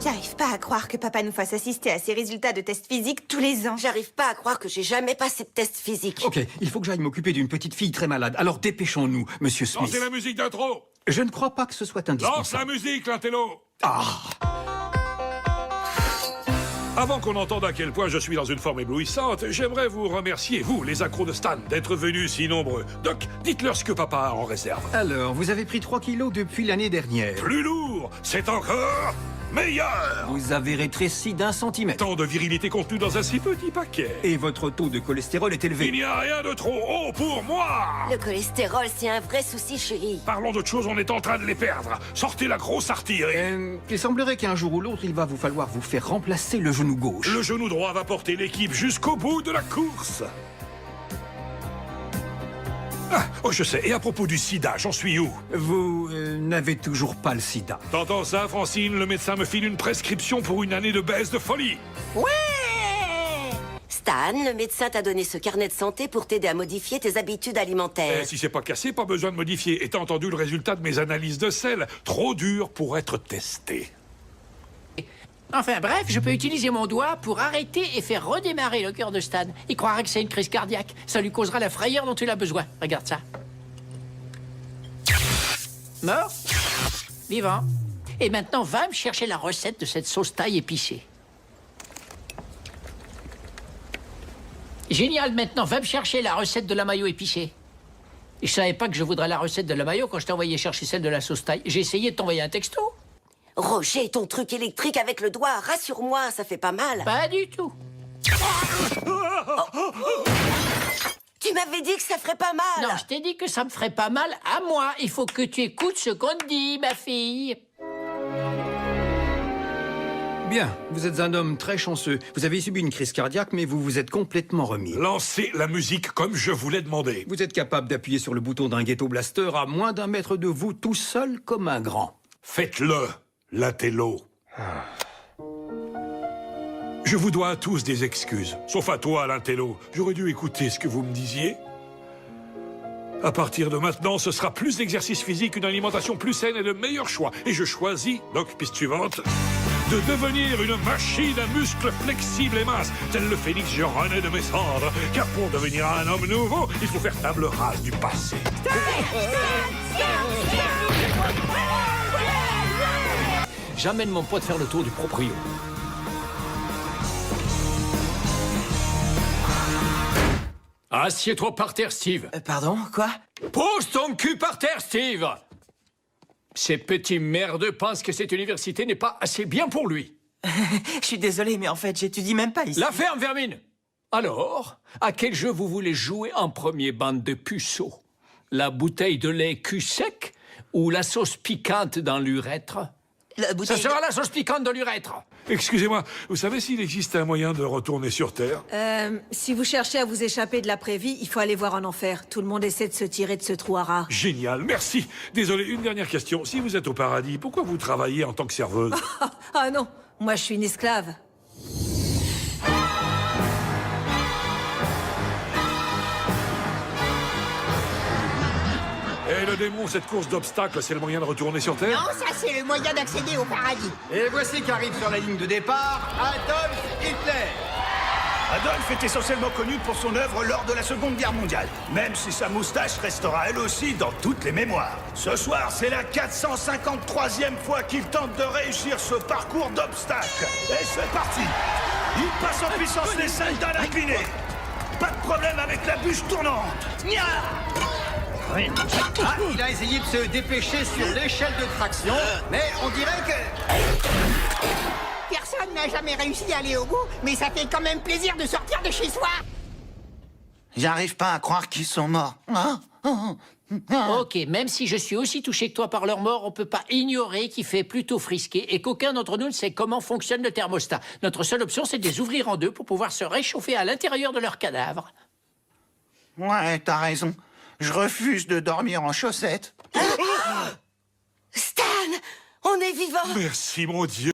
J'arrive pas à croire que papa nous fasse assister à ces résultats de tests physiques tous les ans. J'arrive pas à croire que j'ai jamais passé de test physique. Ok, il faut que j'aille m'occuper d'une petite fille très malade. Alors dépêchons-nous, monsieur Smith. Lancez la musique d'intro. Je ne crois pas que ce soit Lance la indispensable. musique, l'intello. Ah! Avant qu'on entende à quel point je suis dans une forme éblouissante, j'aimerais vous remercier, vous, les accros de Stan, d'être venus si nombreux. Doc, dites-leur ce que papa a en réserve. Alors, vous avez pris 3 kilos depuis l'année dernière. Plus lourd, c'est encore meilleur. Vous avez rétréci d'1 centimètre. Tant de virilité contenue dans un si petit paquet. Et votre taux de cholestérol est Il élevé. n'y a rien de trop haut pour moi. Le cholestérol, c'est un vrai souci, chérie. Parlons d'autre chose, on est en train de les perdre. Sortez la grosse artillerie. Il semblerait qu'un jour ou l'autre, il va vous falloir vous faire remplacer le genou gauche. Le genou droit va porter l'équipe jusqu'au bout de la course. Ah, oh je sais, et à propos du sida, j'en suis où? Vous n'avez toujours pas le sida. T'entends ça, Francine? Le médecin me file une prescription pour une année de baisse de folie. Stan, le médecin t'a donné ce carnet de santé pour t'aider à modifier tes habitudes alimentaires. Et si c'est pas cassé, pas besoin de modifier. Et t'as entendu le résultat de mes analyses de sel? Trop dur pour être testé. Enfin bref, je peux utiliser mon doigt pour arrêter et faire redémarrer le cœur de Stan. Il croirait que c'est une crise cardiaque. Ça lui causera la frayeur dont il a besoin. Regarde ça. Mort. Vivant. Et maintenant, va me chercher la recette de cette sauce thaï épicée. Génial, maintenant, va me chercher la recette de la mayo épicée. Et je savais pas que je voudrais la recette de la mayo quand je t'ai envoyé chercher celle de la sauce thaï. J'ai essayé de t'envoyer un texto. Roger, ton truc électrique avec le doigt, rassure-moi, ça fait pas mal. Pas du tout. Tu m'avais dit que ça ferait pas mal. Non, je t'ai dit que ça me ferait pas mal à moi. Il faut que tu écoutes ce qu'on te dit, ma fille. Bien, vous êtes un homme très chanceux. Vous avez subi une crise cardiaque, mais vous vous êtes complètement remis. Lancez la musique comme je vous l'ai demandé. Vous êtes capable d'appuyer sur le bouton d'un ghetto blaster à moins d'1 mètre de vous, tout seul comme un grand. Faites-le, l'intello. Je vous dois à tous des excuses, sauf à toi, l'intello. J'aurais dû écouter ce que vous me disiez. À partir de maintenant, ce sera plus d'exercice physique, une alimentation plus saine et de meilleurs choix. Et je choisis, donc piste suivante, de devenir une machine à muscles flexibles et minces, tel le phénix je renais de mes cendres. Car pour devenir un homme nouveau, il faut faire table rase du passé. J'emmène mon pote faire le tour du proprio. Assieds-toi par terre, Steve. Pardon, quoi? Pose ton cul par terre, Steve. Ces petits merdeux pensent que cette université n'est pas assez bien pour lui. Je suis désolé, mais en fait, j'étudie même pas ici. La ferme, vermine. Alors, à quel jeu vous voulez jouer en premier, bande de puceaux? La bouteille de lait cul sec ou la sauce piquante dans l'urètre? La Ça bouteille... sera la sauce piquante dans l'urètre. Excusez-moi, vous savez s'il existe un moyen de retourner sur Terre? Si vous cherchez à vous échapper de l'après-vie, il faut aller voir en enfer. Tout le monde essaie de se tirer de ce trou à rats. Génial, merci. Désolé, une dernière question. Si vous êtes au paradis, pourquoi vous travaillez en tant que serveuse? Ah non, moi je suis une esclave. Eh le démon, cette course d'obstacles, c'est le moyen de retourner sur Terre? Non, ça c'est le moyen d'accéder au paradis. Et voici qu'arrive sur la ligne de départ Adolf Hitler. Adolf est essentiellement connu pour son œuvre lors de la Seconde Guerre mondiale, même si sa moustache restera elle aussi dans toutes les mémoires. Ce soir, c'est la 453e fois qu'il tente de réussir ce parcours d'obstacles. Et c'est parti. Il passe en puissance les scènes d'un incliné. Pas de problème avec la bûche tournante. Nya. Ah, il a essayé de se dépêcher sur l'échelle de traction, mais on dirait que... Personne n'a jamais réussi à aller au bout, mais ça fait quand même plaisir de sortir de chez soi. J'arrive pas à croire qu'ils sont morts. Ok, même si je suis aussi touché que toi par leur mort, on peut pas ignorer qu'il fait plutôt frisqué et qu'aucun d'entre nous ne sait comment fonctionne le thermostat. Notre seule option, c'est de les ouvrir en deux pour pouvoir se réchauffer à l'intérieur de leur cadavre. Ouais, t'as raison. Je refuse de dormir en chaussettes. Stan, on est vivant. Merci, mon Dieu.